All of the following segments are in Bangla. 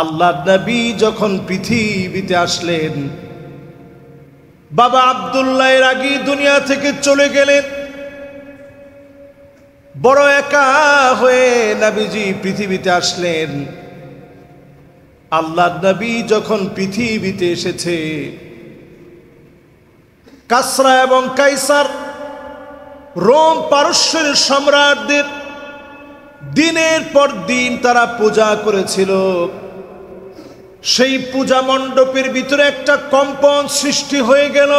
আল্লাহর নবী যখন পৃথিবীতে আসলেন, বাবা আব্দুল্লাহ এর আগে দুনিয়া থেকে চলে গেলেন। বড় একা হয়ে নবীজি পৃথিবীতে আসলেন। আল্লাহর নবী যখন পৃথিবীতে এসেছে, কাসরা এবং কাইসার রোম পারস্যের সম্রাটদের দিনের পর দিন তারা পূজা করেছিল। সেই পূজা মণ্ডপের ভিতরে একটা কম্পন সৃষ্টি হয়ে গেল।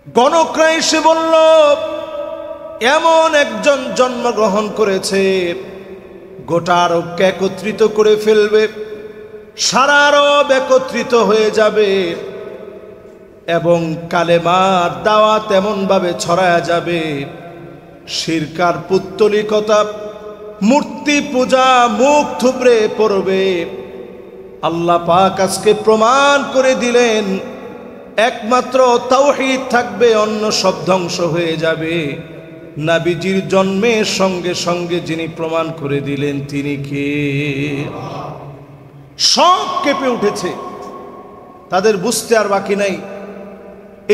গণকরা এসে বলল, এমন একজন জন্মগ্রহণ করেছে, গোটা আরবকে একত্রিত করে ফেলবে, সারা আরব একত্রিত হয়ে যাবে এবং কালেমার দাওয়াত এমন ভাবে ছড়ায়া যাবে, শিরকার পুত্তলিকতা মূর্তি পূজা মুখ থুবড়ে পড়বে। আল্লাহ পাক আজকে প্রমাণ করে দিলেন, একমাত্র তাওহীদ থাকবে, অন্য সব ধ্বংস হয়ে যাবে। নবীজির জন্মের সঙ্গে সঙ্গে যিনি প্রমাণ করে দিলেন তিনি কে? সব কেঁপে উঠেছে, তাদের বুঝতে আর বাকি নাই।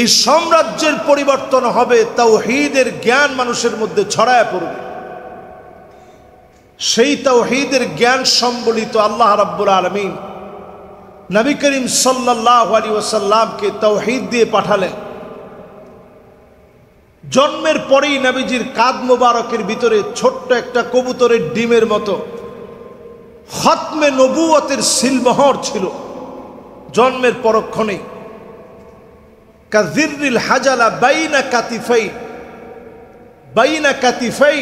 এই সাম্রাজ্যের পরিবর্তন হবে, তাওহীদের জ্ঞান মানুষের মধ্যে ছড়ায় পড়বে। সেই তাওহীদের জ্ঞান সম্বলিত আল্লাহ রাব্বুল আলামিন নবী করিম সাল্লাল্লাহু আলাইহি ওয়াসাল্লামকে তাওহীদ দিয়ে পাঠালেন। জন্মের পরেই নবীজির কাঁধ মোবারকের ভিতরে ছোট্ট একটা কবুতরের ডিমের মতো খতমে নবুয়তের সিলমোহর ছিল। জন্মের পরক্ষণেই কাযিররিল হাজালা বাইনা কাতিফাই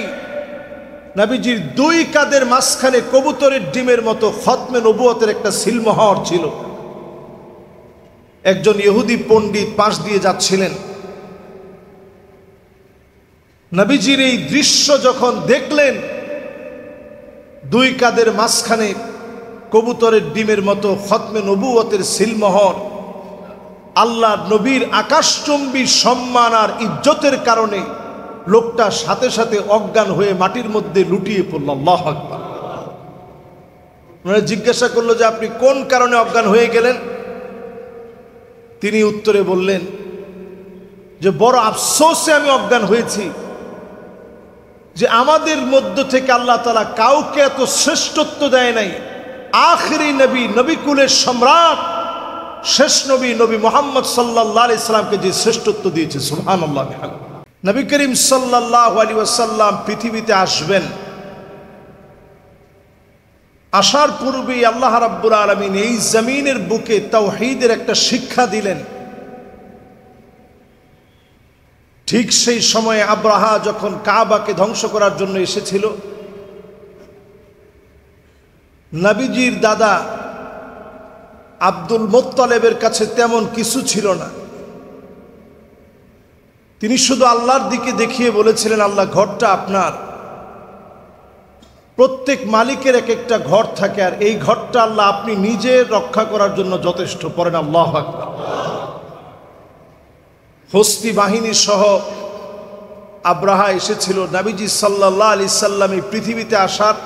নবীজির দুই কাঁধের মাঝখানে কবুতরের ডিমের মতো খতমে নবুয়তের একটা সিলমোহর ছিল। একজন ইহুদি পণ্ডিত পাশ দিয়ে যাচ্ছিলেন। নবীজির এই দৃশ্য যখন দেখলেন, দুই কাঁধের মাঝখানে কবুতরের ডিমের মতো খতমে নবুয়তের সিলমোহর, আল্লাহ নবীর আকাশচুম্বী সম্মান আর ইজ্জতের কারণে লোকটা সাথে সাথে অজ্ঞান হয়ে মাটির মধ্যে লুটিয়ে পড়ল। আল্লাহু আকবার। ওনারা জিজ্ঞাসা করলো যে আপনি কোন কারণে অজ্ঞান হয়ে গেলেন? তিনি উত্তরে বললেন যে বড় আফসোসে আমি অজ্ঞান হয়েছি যে আমাদের মধ্য থেকে আল্লাহ তাআলা কাউকে এত শ্রেষ্ঠত্ব দেয় নাই। আখিরি নবী, নবীকুলের সম্রাট, শেষ নবী, নবী মুহাম্মদ সাল্লাল্লাহু আলাইহি সাল্লামকে যে শ্রেষ্ঠত্ব দিয়েছে। সুবহানাল্লাহ। নবী করিম সাল্লাল্লাহু আলাইহি ওয়াসাল্লাম পৃথিবীতে আসবেন। আসার পূর্বেই আল্লাহ রাব্বুল আলামিন এই জমিনের বুকে তাওহীদের একটা শিক্ষা দিলেন। ঠিক সেই সময়ে আব্রাহা যখন কাবাকে ধ্বংস করার জন্য এসেছিল, নবীজির দাদা আব্দুল মুত্তালিবের কাছে তেমন কিছু ছিল না। তিনি শুধু আল্লাহর দিকে দেখিয়ে বলেছিলেন, আল্লাহ ঘরটা আপনার। প্রত্যেক মালিকের এক একটা ঘর থাকে, আর এই ঘরটা আল্লাহ আপনি নিজে রক্ষা করার জন্য যথেষ্ট। পড়েন আল্লাহু আকবার। হস্তি বাহিনী সহ আব্রাহা এসেছিল নবীজি সাল্লাল্লাহু আলাইহি সাল্লাম এই পৃথিবীতে আসার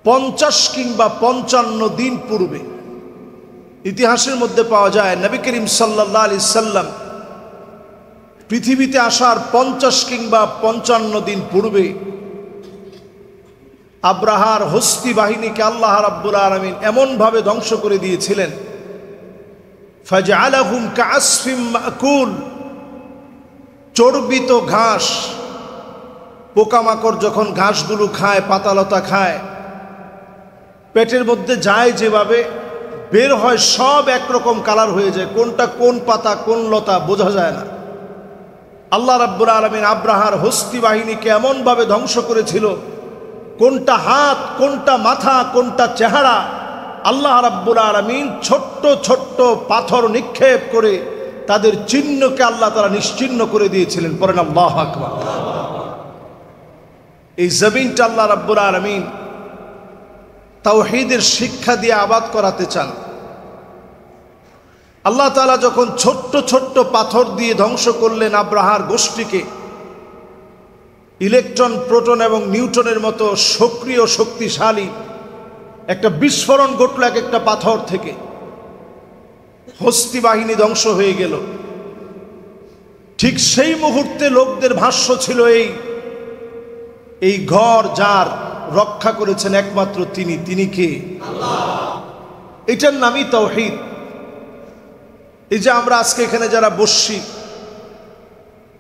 50 কিংবা 55 দিন পূর্বে। ইতিহাসের মধ্যে পাওয়া যায় নবী করিম সাল্লাল্লাহু আলাইহি সাল্লাম পৃথিবীতে আসার 50 কিংবা 55 দিন পূর্বে আব্রাহার হস্তি বাহিনীকে আল্লাহ রাব্বুল আলামিন এমনভাবে ধ্বংস করে দিয়েছিলেন, ফাজআলাহুম কাআসফিম মাকুল, চর্বিত ঘাস, পোকামাকড় যখন ঘাসগুলো খায়, পাতালতা খায়, পেটের মধ্যে যায় যেভাবে, বের হয় সব একরকম কালার হয়ে যায়, কোনটা কোন পাতা কোন লতা বোঝা যায় না। আল্লাহ রাব্বুল আলামিন আব্রাহার হস্তি বাহিনীকে এমনভাবে ধ্বংস করেছিল, কোনটা হাত কোনটা মাথা কোনটা চেহারা, আল্লাহ রাব্বুল আলামিন ছোট্ট ছোট্ট পাথর নিক্ষেপ করে তাদের চিহ্নকে আল্লাহ তাআলা নিশ্চিহ্ন করে দিয়েছিলেন। পড়েন আল্লাহু আকবার। এই জমিনটা আল্লাহ রাব্বুল আলামিন তাওহীদের শিক্ষা দিয়ে আবাদ করাতে চান। আল্লাহ তাআলা যখন ছোট্ট ছোট্ট পাথর দিয়ে ধ্বংস করলেন আব্রাহার গোষ্ঠীকে, ইলেকট্রন, প্রোটন এবং নিউটনের মতো সক্রিয় শক্তিশালী একটা বিস্ফোরণ ঘটল এক একটা পাথর থেকে, হস্তি বাহিনী ধ্বংস হয়ে গেল। ঠিক সেই মুহূর্তে লোকদের ভাষ্য ছিল এই ঘর যার রক্ষা করেছেন একমাত্র তিনি কে? এটার নামই তাওহীদ। এই যে আমরা আজকে এখানে যারা বসছি,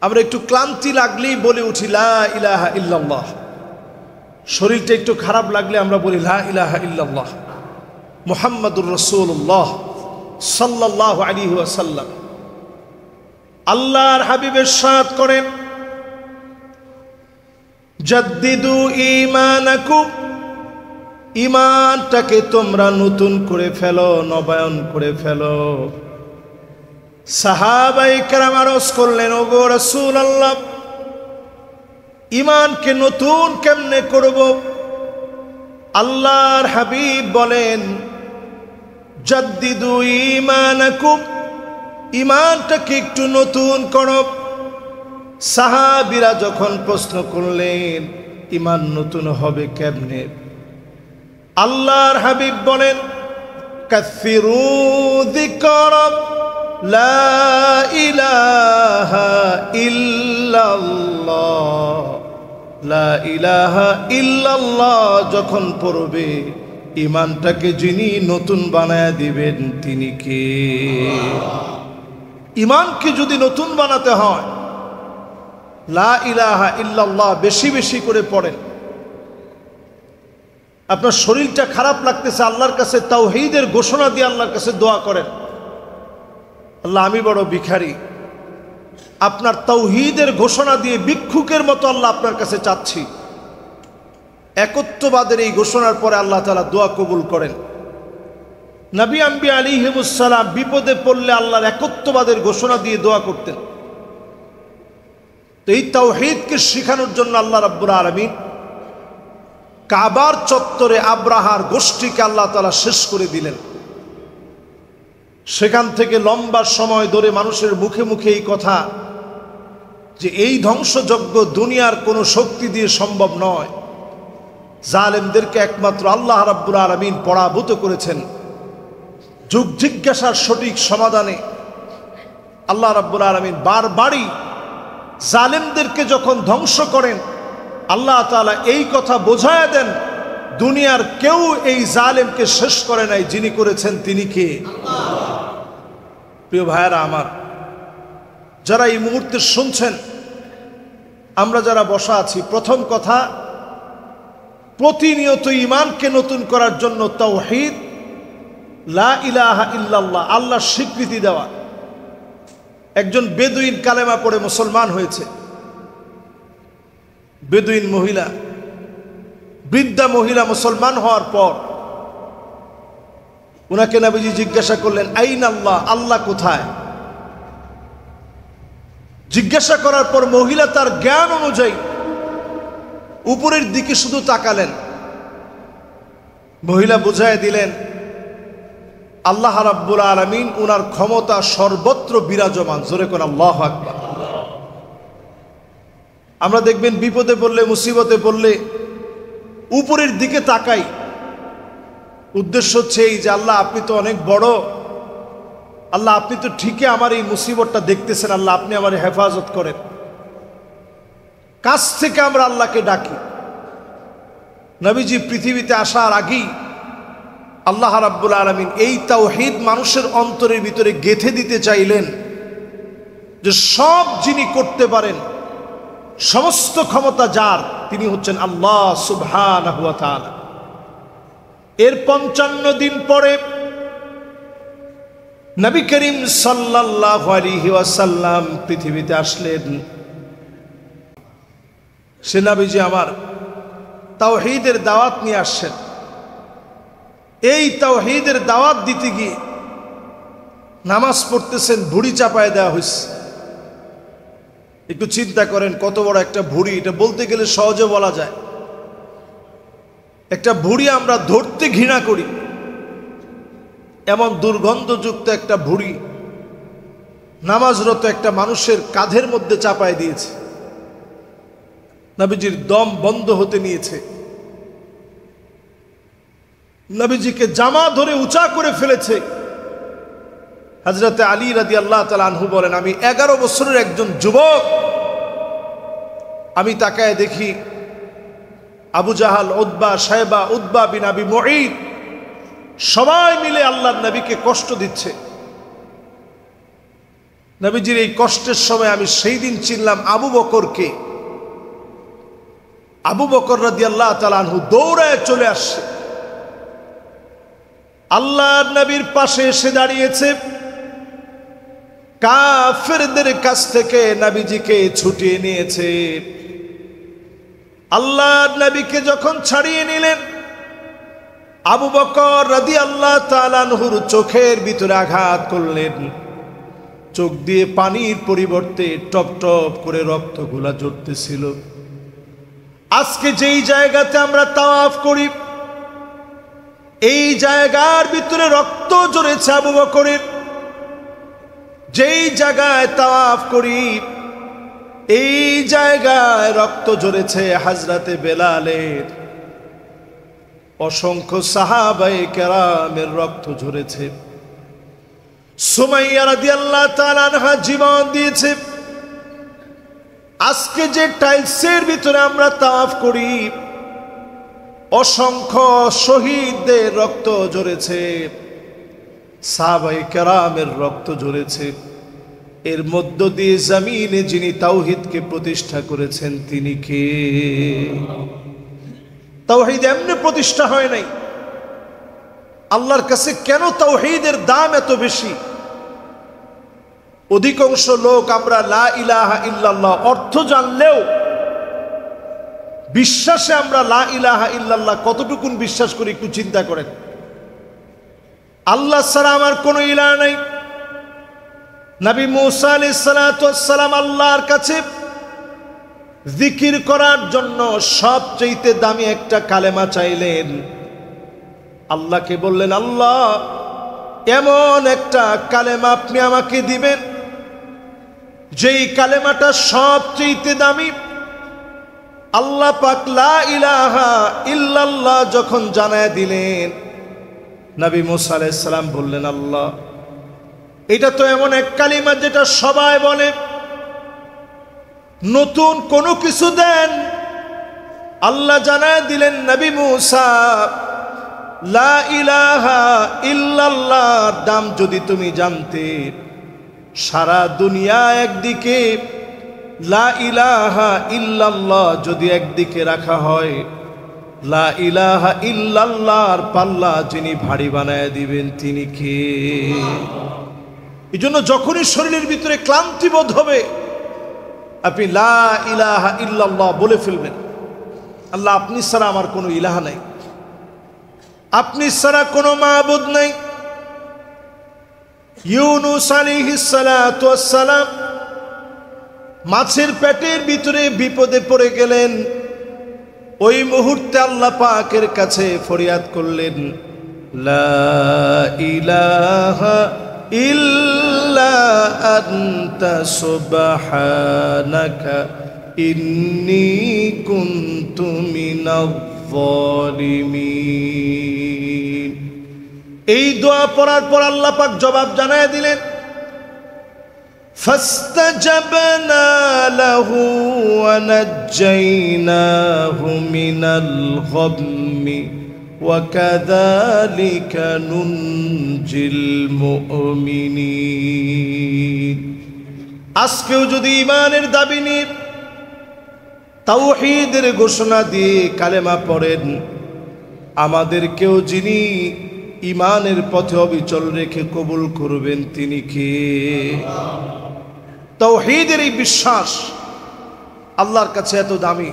আমরা একটু ক্লান্তি লাগলেই বলে উঠি লা ইলাহা ইল্লাল্লাহ, শরীরটা একটু খারাপ লাগলে আমরা বলি লা ইলাহা ইল্লাল্লাহ মুহাম্মাদুর রাসূলুল্লাহ সাল্লাল্লাহু আলাইহি ওয়াসাল্লাম। আল্লাহর হাবিব ইরশাদ করেন, জাদ্দিদু ঈমানাকুম, ঈমানটাকে তোমরা নতুন করে ফেলো, নবায়ন করে ফেলো। সাহাবায়ে কেরাম আরজ করলেন, ওগো রাসূলুল্লাহ, ঈমানকে নতুন কেমনে করব? আল্লাহর হাবিব বলেন, জাদ্দিদু ঈমানাকুম, ঈমানটাকে একটু নতুন করো। সাহাবীরা যখন প্রশ্ন করলেন ঈমান নতুন হবে কেমনে, আল্লাহর হাবিব বলেন, কাসসিরু যিকর লা ইলাহা ইল্লাল্লাহ, লা ইলাহা ইল্লাল্লাহ যখন পড়বে, ঈমানটাকে যিনি নতুন বানায় দিবেন তিনি কে? ঈমানকে যদি নতুন বানাতে হয়, লা ইলাহা ইল্লাল্লাহ বেশি বেশি করে পড়েন। আপনার শরীরটা খারাপ লাগতেছে, আল্লাহর কাছে তাওহীদের ঘোষণা দিয়ে আল্লাহর কাছে দোয়া করেন, আল্লাহ আমি বড় ভিখারি, আপনার তাওহীদের ঘোষণা দিয়ে ভিক্ষুকের মতো আল্লাহ আপনার কাছে চাচ্ছি। একত্ববাদের এই ঘোষণার পরে আল্লাহ তাআলা দোয়া কবুল করেন। নবী আম্বিয়া আলাইহিমুস সালাম বিপদে পড়লে আল্লাহর একত্ববাদের ঘোষণা দিয়ে দোয়া করতেন। তো এই তাওহীদকে শেখানোর জন্য আল্লাহ রাব্বুল আলামিন কাবার চত্বরে আব্রাহার গোষ্ঠীকে আল্লাহ তাআলা শেষ করে দিলেন। সেখান থেকে লম্বা সময় ধরে মানুষের মুখে মুখে এই কথা যে এই ধ্বংসযজ্ঞ দুনিয়ার কোনো শক্তি দিয়ে সম্ভব নয়, জালেমদেরকে একমাত্র আল্লাহ রাব্বুল আলামিন পরাভূত করেছেন। যুগ জিজ্ঞাসার সঠিক সমাধানে আল্লাহ রাব্বুল আলামিন বারবারই জালেমদেরকে যখন ধ্বংস করেন, আল্লাহ তাআলা এই কথা বোঝায় দেন, দুনিয়ার কেউ এই জালেমকে শেষ করে নাই, যিনি করেছেন তিনি কে? প্রিয় ভাইয়েরা আমার, যারা এই মুহূর্তে শুনছেন, আমরা যারা বসা আছি, প্রথম কথা, প্রতিনিয়ত ঈমানকে নতুন করার জন্য তাওহীদ, লা ইলাহা ইল্লাল্লাহ, আল্লাহর স্বীকৃতি দেওয়া। একজন বেদুইন কালেমা পড়ে মুসলমান হয়েছে। বেদুইন মহিলা, বৃদ্ধা মহিলা মুসলমান হওয়ার পর উনাকে নবীজি জিজ্ঞাসা করলেন, আইন আল্লাহ, আল্লাহ কোথায়? জিজ্ঞাসা করার পর মহিলা তার জ্ঞান অনুযায়ী উপরের দিকে শুধু তাকালেন। মহিলা বুঝায় দিলেন, আল্লাহ রাব্বুল আলামিন উনার ক্ষমতা সর্বত্র বিরাজমান। জোরে কোন আল্লাহু আকবার। আমরা দেখবেন বিপদে পড়লে, মুসিবতে পড়লে উপরের দিকে তাকাই, উদ্দেশ্য হচ্ছে এই যে আল্লাহ আপনি তো অনেক বড়, আল্লাহ আপনি তো ঠিকই আমার এই মুসিবতটা দেখতেছেন, আল্লাহ আপনি আমার হেফাজত করেন। কাছ থেকে আমরা আল্লাহকে ডাকি। নবীজি পৃথিবীতে আসার আগেই আল্লাহ রাব্বুল আলামিন এই তাওহীদ মানুষের অন্তরের ভিতরে গেঁথে দিতে চাইলেন যে সব যিনি করতে পারেন, সমস্ত ক্ষমতা যার, তিনি হচ্ছেন আল্লাহ সুবহানাহু ওয়া তাআলা। এর 55 দিন পরে নবী করিম সাল্লাল্লাহু আলাইহি ওয়াসাল্লাম পৃথিবীতে আসলেন। সে নবীজি আমার তাওহীদের দাওয়াত নিয়ে আসছেন। এই তাওহীদের দাওয়াত দিতে গিয়ে নামাজ পড়তেছেন, ভুঁড়ি চাপায় দেওয়া হয়েছে। একটু চিন্তা করেন কত বড় একটা ভুঁড়ি, এটা বলতে গেলে সহজে বলা যায়। একটা ভুঁড়ি আমরা ধরতে ঘৃণা করি, এমন দুর্গন্ধযুক্ত একটা ভুঁড়ি নামাজরত একটা মানুষের কাঁধের মধ্যে চাপায় দিয়েছে। নবীজির দম বন্ধ হতে নিয়েছে। নবীজিকে জামা ধরে উঁচা করে ফেলেছে। হযরতে আলী রাদিয়াল্লাহু তাআলা আনহু বলেন, আমি 11 বছরের একজন যুবক, আমি তাকায় দেখি Abu Jahl, Utba, Shaiba, Utba bin Abi Muait সবাই মিলে আল্লাহর নবীকে কষ্ট দিচ্ছে। নবীজির এই কষ্টের সময় আমি সেই দিন চিনলাম আবু বকরকে। আবু বকর রাদিয়াল্লাহু তাআলা আনহু দৌড়ায় চলে আসছে, আল্লাহর নবীর পাশে এসে দাঁড়িয়েছে। কাফেরদের কাছ থেকে নবীজিকে ছুটিয়ে নিয়েছে। আল্লাহর নবীকে যখন ছাড়িয়ে নিলেন, আবু বকর রাদিয়াল্লাহু তাআলা আনহুর চোখের ভিতরে আঘাত করলেন। চোখ দিয়ে পানির পরিবর্তে টপ টপ করে রক্তগুলা ঝরতেছিল। আজকে যেই জায়গাতে আমরা তাওয়াফ করি, এই জায়গার ভিতরে রক্ত ঝরেছে আবু বকরের। যেই জায়গায় তাওয়াফ করি, এই জায়গায় রক্ত ঝরেছে হযরতে বেলালের। অসংখ্য সাহাবায়ে কেরামের রক্ত ঝরেছে। সুমাইয়া রাদিয়াল্লাহু তাআলা আনহা জীবন দিয়েছে। আজকে যে টাইলসের ভিতরে আমরা তাওয়াফ করি, অসংখ্য শহীদদের রক্ত ঝরেছে, সাহাবায়ে কেরামের রক্ত ঝরেছে। এর মধ্য দিয়ে জমিনে যিনি তাওহীদকে প্রতিষ্ঠা করেছেন তিনি কে? তাওহীদ এমনি প্রতিষ্ঠা হয় নাই। আল্লাহর কাছে কেন তাওহীদের দাম এত বেশি? অধিকাংশ লোক আমরা লা ইলাহা ইল্লাল্লাহ অর্থ জানলেও বিশ্বাসে আমরা লা ইলাহা ইল্লাল্লাহ কতটুকুন বিশ্বাস করি একটু চিন্তা করেন। আল্লাহ ছাড়া আমার কোনো ইলাহ নাই। নবী মুসা আলাইহিস সালাতু ওয়াস সালাম আল্লাহর কাছে জিকির করার জন্য সবচেয়ে দামি একটা কালেমা চাইলেন। আল্লাহকে বললেন, আল্লাহ এমন একটা কালেমা আপনি আমাকে দিবেন যেই কালেমাটা সবচেয়ে দামি। আল্লাহ পাক লা ইলাহা ইল্লাল্লাহ যখন জানায় দিলেন, নবী মুসা আলাইহিস সালাম বললেন, আল্লাহ এটা তো এমন এক কালিমা যেটা সবাই বলে, নতুন কোনো কিছু দেন। আল্লাহ জানায় দিলেন, নবী মুসা লা ইলাহা ইল্লাল্লাহর দাম যদি তুমি জানতে, সারা দুনিয়া একদিকে, লা ইলাহা ইল্লাল্লাহ যদি একদিকে রাখা হয়, লা ইলাহা ইল্লাল্লাহর পাল্লা যিনি ভারী বানায় দিবেন তিনি কে? এই জন্য যখনই শরীরের ভিতরে ক্লান্তি বোধ হবে, আপনি লা ইলাহা ইল্লাল্লাহ বলে ফেলবেন। আল্লাহ আপনি ছাড়া আমার কোনো ইলাহা নাই, আপনি ছাড়া কোনো মাবুদ নাই। ইউনুস আলাইহিস সালাতু ওয়াস সালাম মাছের পেটের ভিতরে বিপদে পড়ে গেলেন। ওই মুহূর্তে আল্লাহ পাকের কাছে ফরিয়াদ করলেন, লা ইলাহা ইল্লা আনতা সুবহানাকা ইন্নী কুনতু মিনাজ জালিমিন। এই দোয়া পড়ার পর আল্লাহ পাক জবাব জানায় দিলেন, ফাস্তাজাবনা লাহু ওয়া নাজ্জাইনাহু মিনাল গাম্মি ওয়া কাযালিকা নুনজিল মুমিনিন। আজকেও যদি ঈমানের দাবি নিয়ে তাওহীদের ঘোষণা দিয়ে কালেমা পড়েন, আমাদেরকেও যিনি ঈমানের পথে অবিচল রেখে কবুল করবেন তিনি কে? তাওহীদের এই বিশ্বাস আল্লাহর কাছে এত দামি।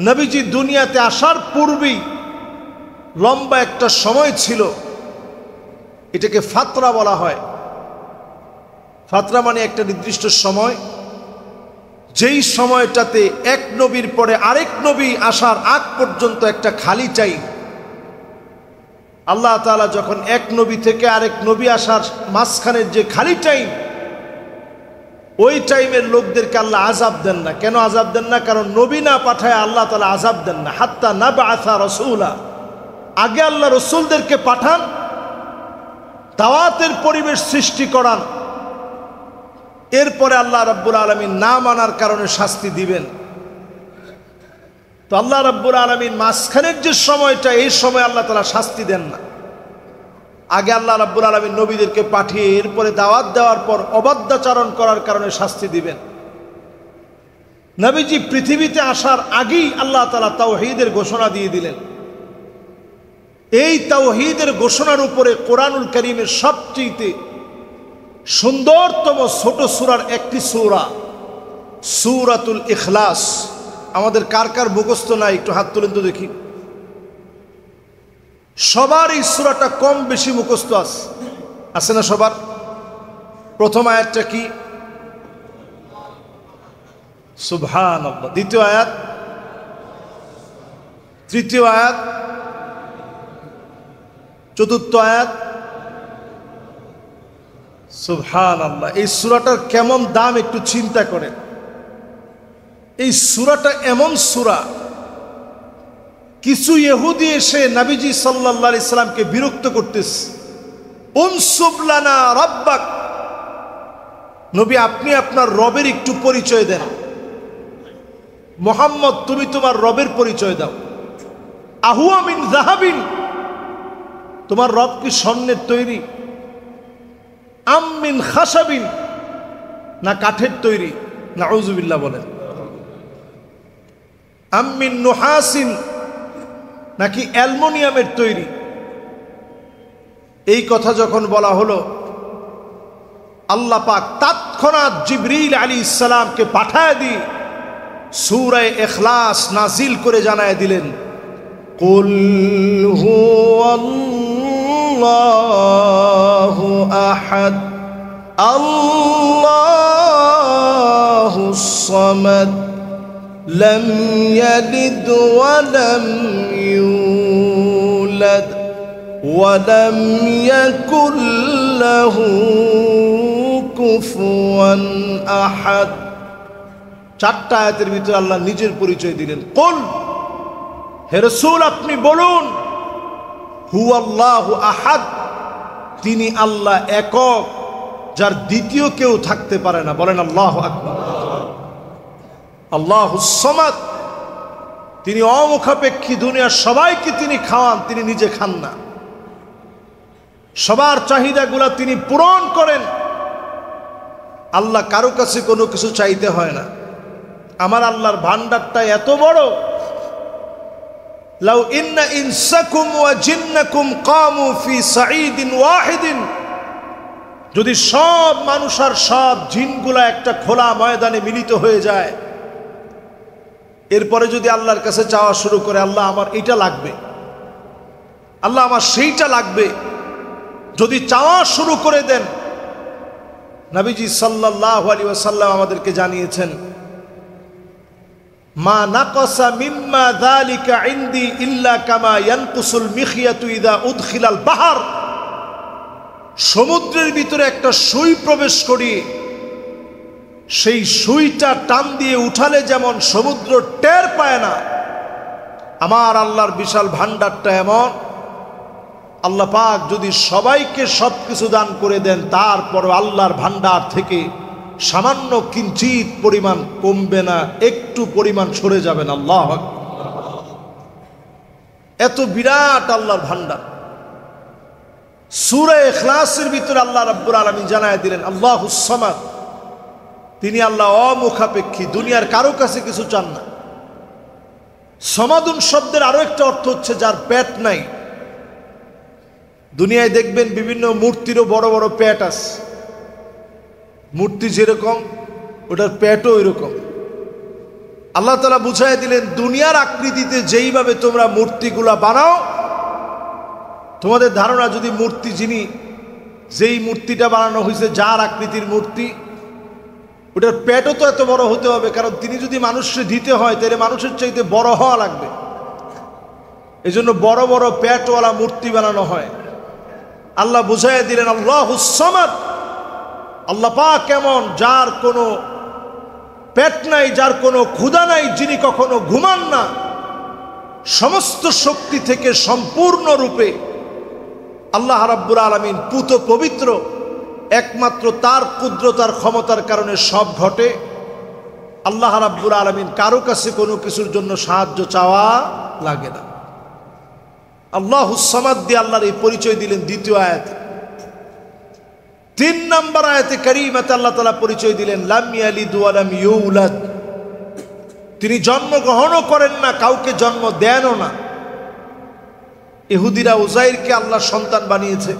নবীজি দুনিয়াতে আসার পূর্বেই লম্বা একটা সময় ছিল, এটাকে ফাতরা বলা হয়। ফাতরা মানে একটা নির্দিষ্ট সময়, যেই সময়টাতে এক নবীর পরে আরেক নবী আসার আগ পর্যন্ত একটা খালি টাইম। আল্লাহ তাআলা যখন এক নবী থেকে আরেক নবী আসার মাঝখানের যে খালি টাইম, ওই টাইমের লোকদেরকে আল্লাহ আযাব দেন না। কেন আযাব দেন না? কারণ নবী না পাঠায় আল্লাহ তাআলা আযাব দেন না। হাত্তা নাবআসা রাসূলা, আগে আল্লাহ রসুলদেরকে পাঠান, দাওয়াতের পরিবেশ সৃষ্টি করান, এরপরে আল্লাহ রাব্বুল আলামিন না মানার কারণে শাস্তি দিবেন। তো আল্লাহ রাব্বুল আলামিন মাঝখানের যে সময়টা, এই সময় আল্লাহ তাআলা শাস্তি দেন না। আগে আল্লাহ রাব্বুল আলামিন নবীদেরকে পাঠিয়ে এরপরে দাওয়াত দেওয়ার পর অবাধ্যাচরণ করার কারণে শাস্তি দিবেন। নবীজি পৃথিবীতে আসার আগেই আল্লাহ তাআলা তাওহীদের ঘোষণা দিয়ে দিলেন। এই তাওহীদের ঘোষণার উপরে কোরআনুল কারীমের সবচেয়ে সুন্দরতম ছোট সূরার একটি সূরা সূরাতুল ইখলাস। আমাদের কার কার মুখস্থ নাই একটু হাত তুলেন তো দেখি। সবার এই সূরাটা কম বেশি মুখস্থ আছে না সবার? প্রথম আয়াতটা কি? সুবহানাল্লাহ। দ্বিতীয় আয়াত, তৃতীয় আয়াত, চতুর্থ আয়াত। সুবহানাল্লাহ। এই সূরাটার কেমন দাম একটু চিন্তা করেন। এই সূরাটা এমন সূরা, কিছু ইহুদি এসে নবীজি সাল্লাল্লাহু আলাইহি সাল্লামকে বিরক্ত করতেছে। উনসুব লানা রাব্বাক, নবী আপনি আপনার রবের একটু পরিচয় দেন। মুহাম্মদ তুমি তোমার রবের পরিচয় দাও। আহুয়া মিন যাহাবিন, তোমার রব কি স্বর্ণের তৈরি? আম মিন খাসাবিন, না কাঠের তৈরি? নাউযুবিল্লাহ বলেন। আম মিন নুহাসিন, নাকি অ্যালুমিনিয়ামের তৈরি? এই কথা যখন বলা হলো, আল্লাহ পাক তৎক্ষণাৎ জিবরিল আলাইহিস সালামকে পাঠায় দিয়ে সূরা ইখলাস নাজিল করে জানায় দিলেন, কুল হুয়াল্লাহু আহাদ আল্লাহুস সামাদ লাম ইয়ালিদ ওয়া লাম ইউলাদ ওয়া লাম ইয়াকুল লাহু কুফুয়ান আহাদ। চারটা আয়াতের ভিতরে আল্লাহ নিজের পরিচয় দিলেন। কুল, হে রাসূল আপনি বলুন, হুয়াল্লাহু আহাদ, তিনি আল্লাহ একক, যার দ্বিতীয় কেউ থাকতে পারে না। বলেন আল্লাহু আকবার। আল্লাহুস সামাদ, তিনি অমুখাপেক্ষী, দুনিয়ার সবাইকে তিনি খাওয়ান, তিনি নিজে খান না। সবার চাহিদাগুলা তিনি পূরণ করেন। আল্লাহ কারো কাছে কোনো কিছু চাইতে হয় না। আমার আল্লাহর ভান্ডারটা এত বড়, লাউ ইন্না ইনসাকুম ওয়া জিন্নাকুম কামু ফি সাঈদিন ওয়াহিদিন, যদি সব মানুষ আর সব জিনগুলা একটা খোলা ময়দানে মিলিত হয়ে যায়, এরপরে যদি আল্লাহর কাছে চাওয়া শুরু করে, আল্লাহ আমার এটা লাগবে, আল্লাহ আমার সেইটা লাগবে, যদি চাওয়া শুরু করে দেন, নবীজি সাল্লাল্লাহু আলাইহি ওয়াসাল্লাম আমাদেরকে জানিয়েছেন, মা নাকাসা মিম্মা যালিকা ইনদি ইল্লা কামা ইয়ানকুসুল মিখিয়াতু ইযা উদখিলাল বাহর, সমুদ্রের ভিতরে একটা সুই প্রবেশ করি, সেই সুইটা টান দিয়ে উঠালে যেমন সমুদ্র টের পায় না, আমার আল্লাহর বিশাল ভান্ডারটা এমন, আল্লাহ পাক যদি সবাইকে সবকিছু দান করে দেন, তারপর আল্লাহর ভান্ডার থেকে সামান্য কিঞ্চিত পরিমাণ কমবে না, একটু পরিমাণ সরে যাবেন। আল্লাহু আকবার। এত বিরাট আল্লাহর ভান্ডার। সূরা ইখলাসের ভিতরে আল্লাহ রাব্বুল আলামিন জানায় দিলেন, আল্লাহুস সামাদ, তিনি আল্লাহ অমুখাপেক্ষী, দুনিয়ার কারো কাছে কিছু চান না। সমাদুন শব্দের আরো একটা অর্থ হচ্ছে যার পেট নাই। দুনিয়ায় দেখবেন বিভিন্ন মূর্তিরও বড় বড় পেট আছে, মূর্তি যেরকম ওটার পেটও ওইরকম। আল্লাহ তাআলা বুঝাই দিলেন, দুনিয়ার আকৃতিতে যেইভাবে তোমরা মূর্তিগুলা বানাও, তোমাদের ধারণা যদি মূর্তি যেই মূর্তিটা বানানো হয়েছে, যার আকৃতির মূর্তি, ওটার পেটও তো এত বড় হতে হবে, কারণ তিনি যদি মানুষকে দিতে হয় তাহলে মানুষের চাইতে বড় হওয়া লাগবে। এই জন্য বড় বড় পেটওয়ালা মূর্তি বানানো হয়। আল্লাহ বুঝাইয়া দিলেন, আল্লাহুস সামাদ, আল্লাহ পাক কেমন, যার কোনো পেট নাই, যার কোনো ক্ষুধা নাই, যিনি কখনো ঘুমান না, সমস্ত শক্তি থেকে সম্পূর্ণরূপে আল্লাহ রাব্বুল আলামিন পুত পবিত্র, একমাত্র তার কুদরতার ক্ষমতার কারণে সব ঘটে। আল্লাহ রাব্বুল আলামিন কারো কাছে কোনো কিছুর জন্য সাহায্য চাওয়া লাগে না। আল্লাহুস সামাদ দিয়ে আল্লাহর এই পরিচয় দিলেন দ্বিতীয় আয়াতে। 3 নম্বর আয়াতে কারীমাতে আল্লাহ তাআলা পরিচয় দিলেন লাম ইয়ালিদ ওয়া লাম ইউলাদ, তিনি জন্মগ্রহণও করেন না, কাউকে জন্ম দেনও না। ইহুদিরা উজাইরকে আল্লাহ সন্তান বানিয়েছে,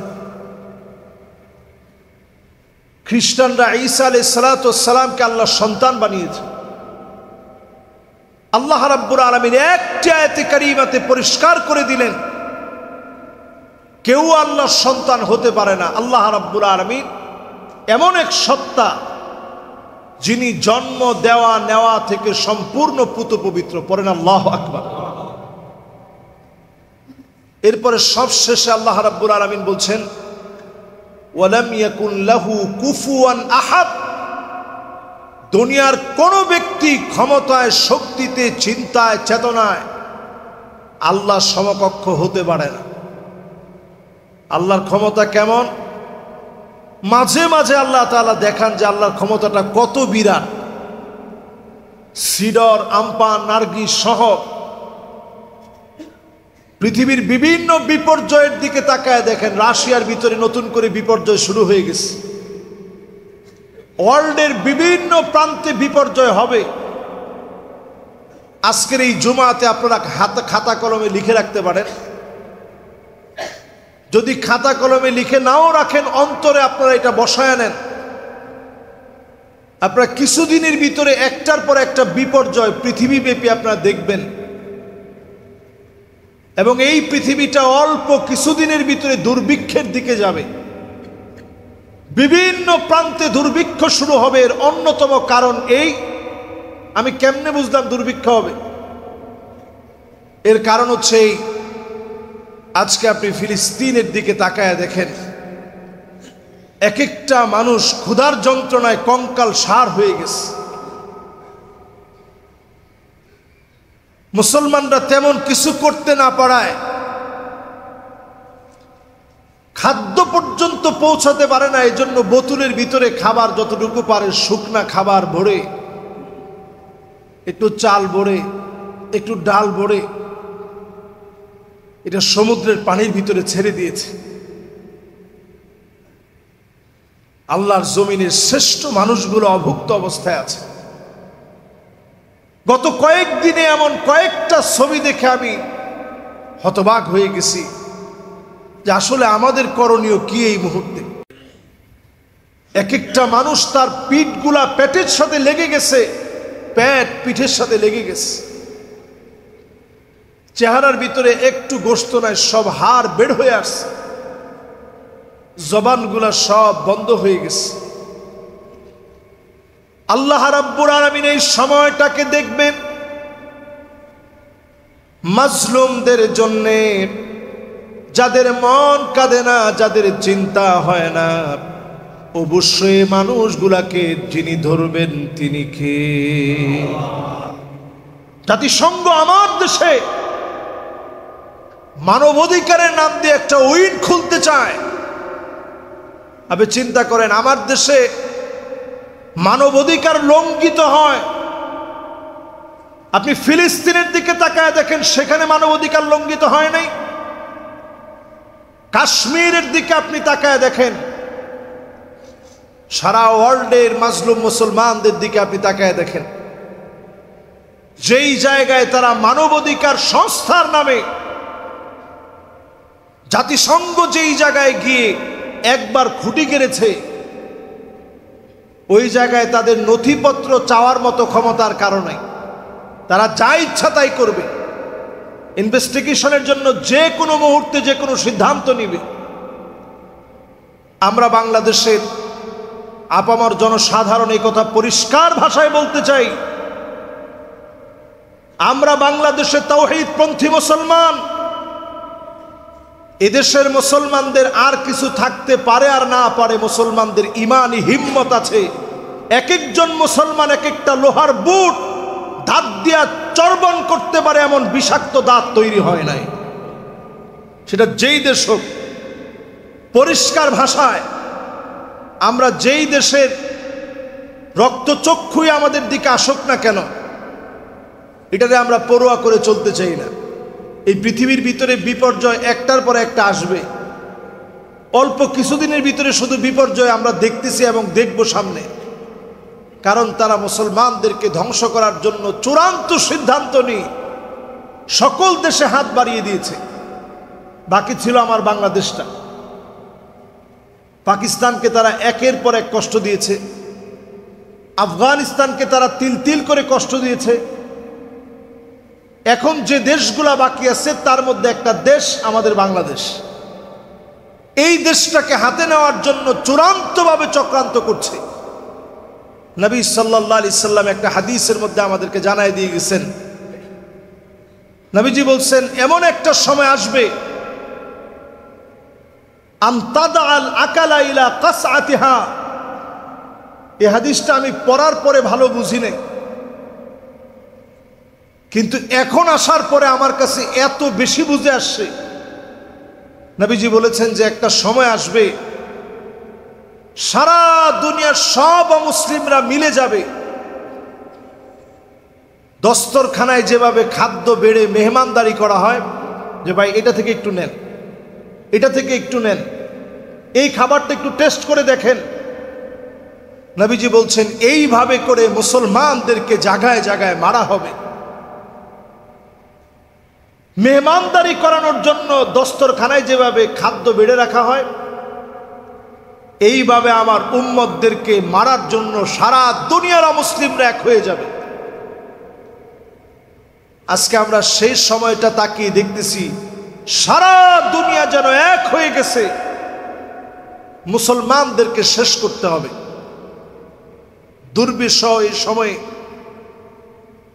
খ্রিস্টানরা ঈসা আলাইহিস সালাতু ওয়াস সালামকে আল্লাহ সন্তান বানিয়েছে। আল্লাহ রাব্বুল আলামিন একটি আয়াতে কারীমাতে পরিষ্কার করে দিলেন কেউ আল্লাহর সন্তান হতে পারে না। আল্লাহ রাব্বুল আলামিন এমন এক সত্তা যিনি জন্ম দেওয়া নেওয়া থেকে সম্পূর্ণ পুত পবিত্র। পড়েন আল্লাহু আকবার। এরপরে সবশেষে আল্লাহ রাব্বুল আলামিন বলছেন ওয়ালাম ইয়াকুন লাহু কুফুয়ান আহাদ, দুনিয়ার কোন ব্যক্তি ক্ষমতায়, শক্তিতে, চিন্তায়, চেতনায় আল্লাহ সমকক্ষ হতে পারে না। আল্লাহর ক্ষমতা কেমন? মাঝে মাঝে আল্লাহ তাআলা দেখান যে আল্লাহর ক্ষমতাটা কত বিরাট। সিডর, আমপান, নার্গিস সহ পৃথিবীর বিভিন্ন বিপর্যয়ের দিকে তাকায় দেখেন, রাশিয়ার ভিতরে নতুন করে বিপর্যয় শুরু হয়ে গেছে। ওয়ার্ল্ডের বিভিন্ন প্রান্তে বিপর্যয় হবে। আজকের এই জুমাতে আপনারা খাতা কলমে লিখে রাখতে পারেন। যদি খাতা কলমে লিখে নাও রাখেন, অন্তরে আপনারা এটা বসায় নেন। আপনারা কিছুদিনের ভিতরে একটার পর একটা বিপর্যয় পৃথিবীব্যাপী আপনারা দেখবেন, এবং এই পৃথিবীটা অল্প কিছুদিনের ভিতরে দুর্ভিক্ষের দিকে যাবে। বিভিন্ন প্রান্তে দুর্ভিক্ষ শুরু হবে। এর অন্যতম কারণ এই, আমি কেমনে বুঝলাম দুর্ভিক্ষ হবে? এর কারণ হচ্ছে এই, আজকে আপনি ফিলিস্তিনের দিকে তাকায় দেখেন, এক একটা মানুষ ক্ষুধার যন্ত্রণায় কঙ্কাল সার হয়ে গেছে। মুসলমানরা তেমন কিছু করতে না পারায় খাদ্য পর্যন্ত পৌঁছাতে পারে না। এই জন্য বোতলের ভিতরে খাবার যতটুকু পারে, শুকনা খাবার ভরে, একটু চাল ভরে, একটু ডাল ভরে, এটা সমুদ্রের পানির ভিতরে ছেড়ে দিয়েছে। আল্লাহর জমিনের শ্রেষ্ঠ মানুষগুলো অভুক্ত অবস্থায় আছে। গত কয়েকদিনে এমন কয়েকটা ছবি দেখে আমি হতবাক হয়ে গেছি যে আসলে আমাদের করণীয় কি এই মুহূর্তে। এক একটা মানুষ তার পিঠগুলা পেটের সাথে লেগে গেছে, পেট পিঠের সাথে লেগে গেছে। চেহারার ভিতরে একটু গোশত নাই, সব হাড় বের হয়ে আসছে, জবানগুলা সব বন্ধ হয়ে গেছে। আল্লাহ রাব্বুল আলামিন এই সময়টাকে দেখবেন মাজলুমদের জন্যে, যাদের মন কাঁদে না, যাদের চিন্তা হয় না, অবশ্যই মানুষগুলাকে যিনি ধরবেন তিনি কে? জাতিসংঘ আমার দেশে মানবাধিকারের নাম দিয়ে একটা উইং খুলতে চায়। আপনি চিন্তা করেন, আমার দেশে মানবাধিকার লঙ্ঘিত হয়। আপনি ফিলিস্তিনের দিকে তাকায় দেখেন, সেখানে মানবাধিকার লঙ্ঘিত হয় নাই। কাশ্মীরের দিকে আপনি তাকায় দেখেন, সারা ওয়ার্ল্ডের মাজলুম মুসলমানদের দিকে আপনি তাকায় দেখেন, যেই জায়গায় তারা মানবাধিকার সংস্থার নামে, জাতিসংঘ যেই জায়গায় গিয়ে একবার খুঁটি গেড়েছে, ওই জায়গায় তাদের নথিপত্র চাওয়ার মতো ক্ষমতার কারণে তারা যা ইচ্ছা তাই করবে। ইনভেস্টিগেশনের জন্য যে কোনো মুহূর্তে যে কোনো সিদ্ধান্ত নিবে। আমরা বাংলাদেশের আপামর জনসাধারণ এই কথা পরিষ্কার ভাষায় বলতে চাই, আমরা বাংলাদেশে তাওহীদপন্থী মুসলমান। এদেশের মুসলমানদের আর কিছু থাকতে পারে আর না পারে, মুসলমানদের ইমানি হিম্মত আছে। এক একজন মুসলমান এক একটা লোহার বুট ধার দিয়া চর্বণ করতে পারে এমন বিষাক্ত দাঁত তৈরি হয় নাই। সেটা যেই দেশ হোক, পরিষ্কার ভাষায় আমরা যেই দেশের রক্তচক্ষুই আমাদের দিকে আসুক না কেন, এটারে আমরা পরোয়া করে চলতে চাই না। এই পৃথিবীর ভিতরে বিপর্যয় একটার পর একটা আসবে। অল্প কিছুদিনের ভিতরে শুধু বিপর্যয় আমরা দেখতেছি এবং দেখব সামনে। কারণ তারা মুসলমানদেরকে ধ্বংস করার জন্য চূড়ান্ত সিদ্ধান্ত নিয়ে সকল দেশে হাত বাড়িয়ে দিয়েছে। বাকি ছিল আমার বাংলাদেশটা। পাকিস্তানকে তারা একের পর এক কষ্ট দিয়েছে, আফগানিস্তানকে তারা তিল তিল করে কষ্ট দিয়েছে। এখন যে দেশগুলা বাকি আছে তার মধ্যে একটা দেশ আমাদের বাংলাদেশ। এই দেশটাকে হাতে নেওয়ার জন্য চূড়ান্তভাবে চক্রান্ত করছে। নবী সাল্লাল্লাহু আলাইহি সাল্লাম একটা হাদিসের মধ্যে আমাদেরকে জানাই দিয়ে গেছেন। নবীজি বলছেন, এমন একটা সময় আসবে আমতাদাল আকালা ইলা কাসআতিহা। এই হাদিসটা আমি পড়ার পরে ভালো বুঝি নাই, কিন্তু এখন আসার পরে আমার কাছে এত বেশি বুঝে আসছে। নবীজি বলেছেন যে একটা সময় আসবে সারা দুনিয়ার সব মুসলিমরা মিলে যাবে। দস্তরখানায় যেভাবে খাদ্য বেড়ে মেহমানদারি করা হয়, যে ভাই এটা থেকে একটু নেন, এটা থেকে একটু নেন, এই খাবারটা একটু টেস্ট করে দেখেন। নবীজি বলছেন এইভাবে করে মুসলমানদেরকে জায়গায় জায়গায় মারা হবে। মেহমানদারি করানোর জন্য দস্তরখানায় যেভাবে খাদ্য বেড়ে রাখা হয়, এইভাবে আমার উম্মতদেরকে মারার জন্য সারা দুনিয়ার মুসলিমরা এক হয়ে যাবে। আজকে আমরা সেই সময়টা তাকিয়ে দেখতেছি, সারা দুনিয়া যেন এক হয়ে গেছে, মুসলমানদেরকে শেষ করতে হবে। দুর্বিষহ এই সময়ে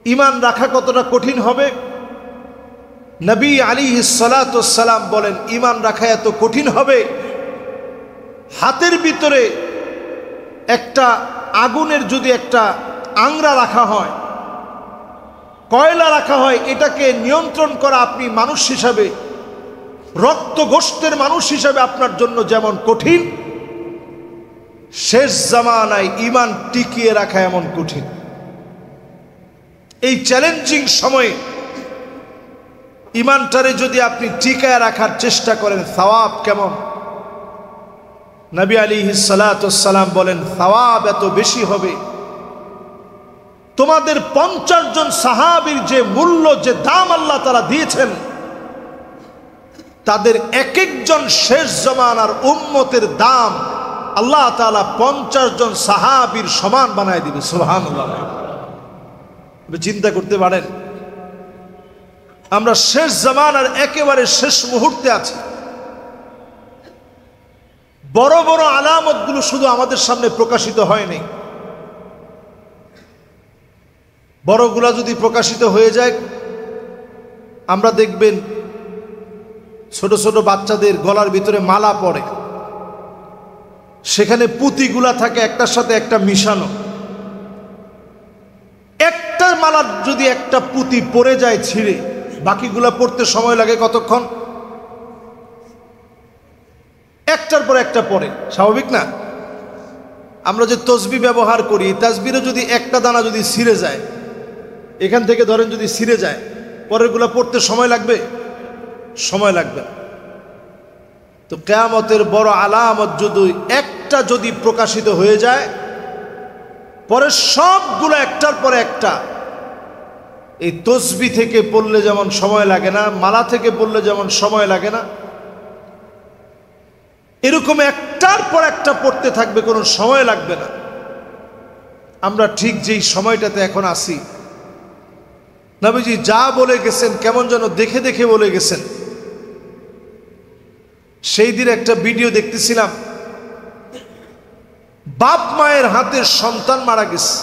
ঈমান রাখা কতটা কঠিন হবে। নবী আলাইহিস সালাতু ওয়াস সালাম বলেন, ঈমান রাখা এত কঠিন হবে, হাতের ভিতরে একটা আগুনের যদি একটা আংরা রাখা হয়, কয়লা রাখা হয়, এটাকে নিয়ন্ত্রণ করা আপনি মানুষ হিসাবে, রক্ত গোশতের মানুষ হিসাবে আপনার জন্য যেমন কঠিন, শেষ জামানায় ঈমান টিকিয়ে রাখা এমন কঠিন। এই চ্যালেঞ্জিং সময়ে ঈমানটারে যদি আপনি টিকায় রাখার চেষ্টা করেন, সওয়াব কেমন। নবী আলাইহিস সালাতু ওয়াস সালাম বলেন, সওয়াব এত বেশি হবে, তোমাদের 50 জন সাহাবীর যে মূল্য, যে দাম আল্লাহ তাআলা দিয়েছেন, তাদের এক একজন শেষ জামানার উম্মতের দাম আল্লাহ তাআলা 50 জন সাহাবীর সমান বানায় দিবে। সুবহানাল্লাহ। চিন্তা করতে পারেন, আমরা শেষ জামানার একেবারে শেষ মুহূর্তে আছি। বড় বড় আলামতগুলো শুধু আমাদের সামনে প্রকাশিত হয়নি, বড়গুলা যদি প্রকাশিত হয়ে যায়, আমরা দেখবেন ছোট ছোট বাচ্চাদের গলার ভিতরে মালা পড়ে, সেখানে পুঁতিগুলা থাকে একটার সাথে একটা মিশানো। একটা মালার যদি একটা পুঁতি পড়ে যায় ছিঁড়ে, বাকিগুলা পড়তে সময় লাগে কতক্ষণ? একটার পর একটা পড়ে, স্বাভাবিক না? আমরা যে তসবিহ ব্যবহার করি, তাসবিহও যদি একটা দানা যদি ছিঁড়ে যায়, এখান থেকে ধরেন যদি ছিঁড়ে যায়, পরেরগুলা পড়তে সময় লাগবে? সময় লাগবে। তো কিয়ামতের বড় আলামত যদি একটা যদি প্রকাশিত হয়ে যায়, পরে সবগুলো একটার পরে একটা। এই তসবিহ থেকে পড়লে যেমন সময় লাগে না, মালা থেকে পড়লে যেমন সময় লাগে না, এরকম একটার পর একটা পড়তে থাকবে, কোনো সময় লাগবে না। আমরা ঠিক যেই সময়টাতে এখন আছি, নবীজি যা বলে গেছেন কেমন যেন দেখে দেখে বলে গেছেন। সেই দিন একটা ভিডিও দেখতেছিলাম, বাপ মায়ের হাতের সন্তান মারা গেছে।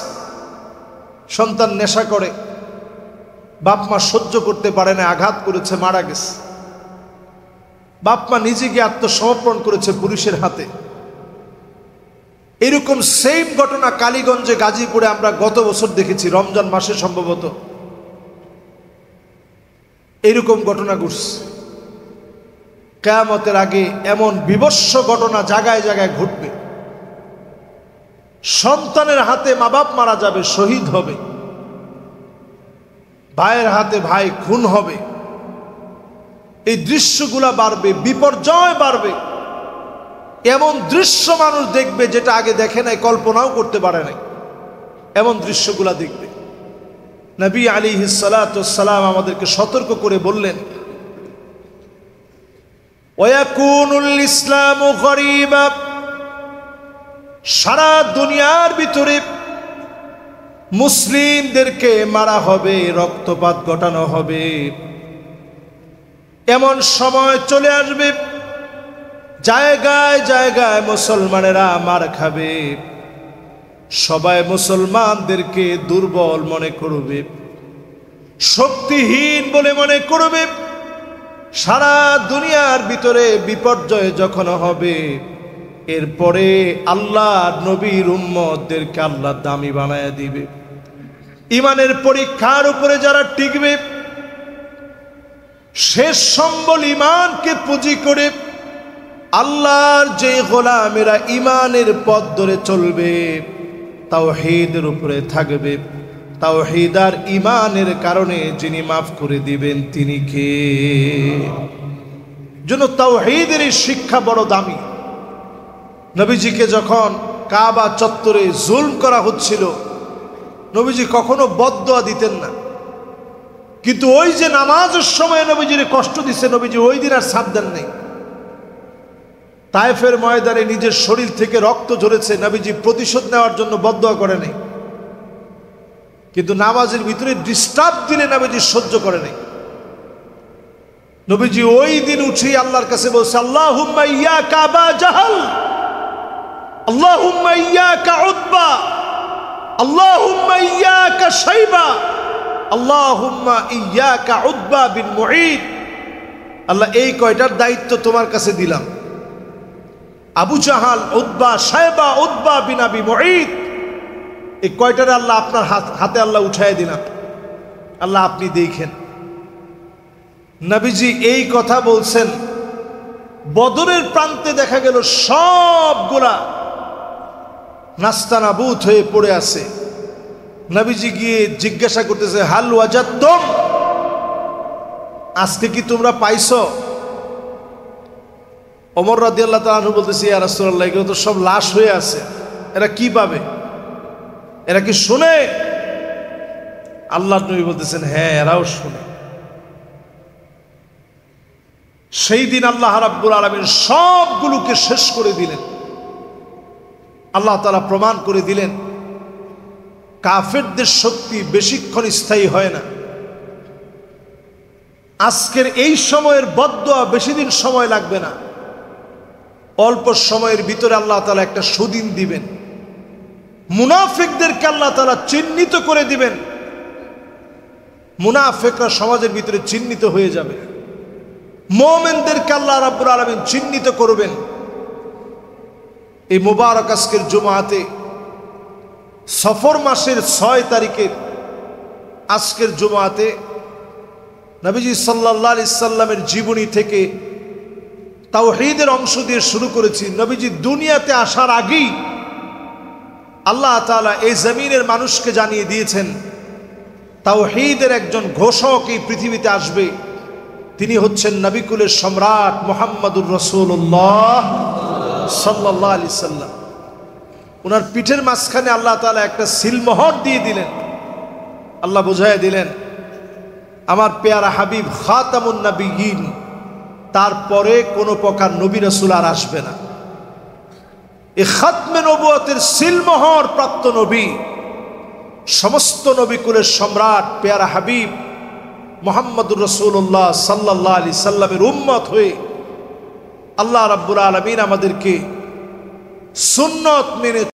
সন্তান নেশা করে, বাপ মা সহ্য করতে পারে না, আঘাত করেছে, মারা গেছে। বাপ মা নিজে গিয়ে আত্মসমর্পণ করেছে পুলিশের হাতে। এরকম সেম ঘটনা কালীগঞ্জে, গাজীপুরে আমরা গত বছর দেখেছি, রমজান মাসে সম্ভবত। এইরকম ঘটনা ঘটছে। কিয়ামতের আগে এমন বিভৎস ঘটনা জায়গায় জায়গায় ঘটবে। সন্তানের হাতে মা বাপ মারা যাবে, শহীদ হবে। ভাইয়ের হাতে ভাই খুন হবে। এই দৃশ্যগুলা বাড়বে, বিপর্যয় বাড়বে। এমন দৃশ্য মানুষ দেখবে যেটা আগে দেখে নাই, কল্পনাও করতে পারে নাই। এমন দৃশ্যগুলা দেখবে। নবী আলাইহিস সালাতু ওয়াস সালাম আমাদেরকে সতর্ক করে বললেন, ওয়ায়াকুনুল ইসলামু গরীবা, সারা দুনিয়ার ভিতরে মুসলিমদেরকে মারা হবে, রক্তপাত ঘটানো হবে। এমন সময় চলে আসবে জায়গায় জায়গায় মুসলমানেরা মার খাবে। সবাই মুসলমানদেরকে দুর্বল মনে করবে, শক্তিহীন বলে মনে করবে। সারা দুনিয়ার ভিতরে বিপর্যয় যখন হবে, এরপরে আল্লাহ নবীর উম্মতদেরকে আল্লাহ দামি বানায় দিবে। ইমানের পরীক্ষার উপরে যারা টিকবে, শেষ সম্বল ইমানকে পুঁজি করে আল্লাহর যে গোলামেরা ইমানের পথ ধরে চলবে, তাওহীদের উপরে থাকবে, তাওহীদ আর ইমানের কারণে যিনি মাফ করে দিবেন তিনি কে? জন্য তাওহীদের এই শিক্ষা বড় দামি। নবীজিকে যখন কাবা চত্বরে জুলম করা হচ্ছিল, নবীজি কখনো বদদুয়া দিতেন না। কিন্তু ওই যে নামাজের সময় নবীজির কষ্ট দিছে, নবীজি ওই দিন আর সাথ দেন নাই। তায়েফের ময়দানে নিজের শরীর থেকে রক্ত ঝরেছে, নবীজি প্রতিশোধ নেওয়ার জন্য বদদুয়া করে নাই। কিন্তু নামাজের ভিতরে ডিস্টার্ব দিলে নবীজি সহ্য করে নাই। নবীজি ওই দিন উঠে আল্লাহর কাছে বলছে, আল্লাহুম্মা ইয়াকা আবা জাহাল, আল্লাহুম্মা ইয়াকা উতবা, আল্লাহুম্মা ইয়াকা শাইবা, আল্লাহুম্মা ইয়াকা উতবা বিন মুঈদ। আল্লাহ, এই কয়টার দায়িত্ব তোমার কাছে দিলাম। Abu Jahl, Utba, শাইবা, Utba bin আবি মুঈদ, এই কয়টারে আল্লাহ আপনার হাতে আল্লাহ উঠায় দিলাম। আল্লাহ আপনি দেখেন। নবীজি এই কথা বলছেন, বদরের প্রান্তে দেখা গেল সবগুলা নাস্তানাবুদ হয়ে পড়ে আছে। নবীজি গিয়ে জিজ্ঞাসা করতেছে, হাল ওয়াজাদতুম, আজকে কি তোমরা পাইছো? ওমর রাদিয়াল্লাহু তাআলা আনহু বলতেছে, ইয়া রাসূলুল্লাহ, এগুলো তো সব লাশ হয়ে আছে, এরা কি পাবে? এরা কি শুনে? আল্লাহর নবী বলতেছেন, হ্যাঁ এরাও শুনে। সেই দিন আল্লাহ রাব্বুল আলামিন সবগুলোকে শেষ করে দিলেন। আল্লাহ তাআলা প্রমাণ করে দিলেন, কাফেরদের শক্তি বেশিক্ষণ স্থায়ী হয় না। আজকের এই সময়ের বদদুয়া বেশি দিন সময় লাগবে না। অল্প সময়ের ভিতরে আল্লাহ তাআলা একটা সুদিন দিবেন। মুনাফিকদেরকে আল্লাহ তাআলা চিহ্নিত করে দিবেন। মুনাফিকরা সমাজের ভিতরে চিহ্নিত হয়ে যাবে। মুমিনদেরকে আল্লাহ রাব্বুল আলামিন চিহ্নিত করবেন। এই মুবারক আজকের জুমাতে, সফর মাসের 6 তারিখের আজকের জুমাতে নবীজি সাল্লাল্লাহু আলাইহি সাল্লামের জীবনী থেকে তাওহীদের অংশ দিয়ে শুরু করেছি। নবীজি দুনিয়াতে আসার আগেই আল্লাহ তাআলা এই জমিনের মানুষকে জানিয়ে দিয়েছেন, তাওহীদের একজন ঘোষক এই পৃথিবীতে আসবে। তিনি হচ্ছেন নবিকুলের সম্রাট মুহাম্মদুর রাসূলুল্লাহ সাল্লাল্লাহু আলাইহি সাল্লাম। ওনার পিঠের মাঝখানে আল্লাহ তাআলা একটা সিলমোহর দিয়ে দিলেন। আল্লাহ বুঝাইয়া দিলেন, আমার পেয়ারা হাবিব খাতামুন নবিয়্যিন, তারপরে কোনো প্রকার নবী রাসূল আর আসবে না। এই খাতমে নবুয়তের সিলমোহর প্রাপ্ত নবী, সমস্ত নবিকুলের সম্রাট পেয়ারা হাবিব মুহাম্মদুর রাসূলুল্লাহ সাল্লাল্লাহু আলাইহি সাল্লামের উম্মত হয়ে আল্লাহ রাব্বুল আলামিন আমাদেরকে সুন্নত মেনে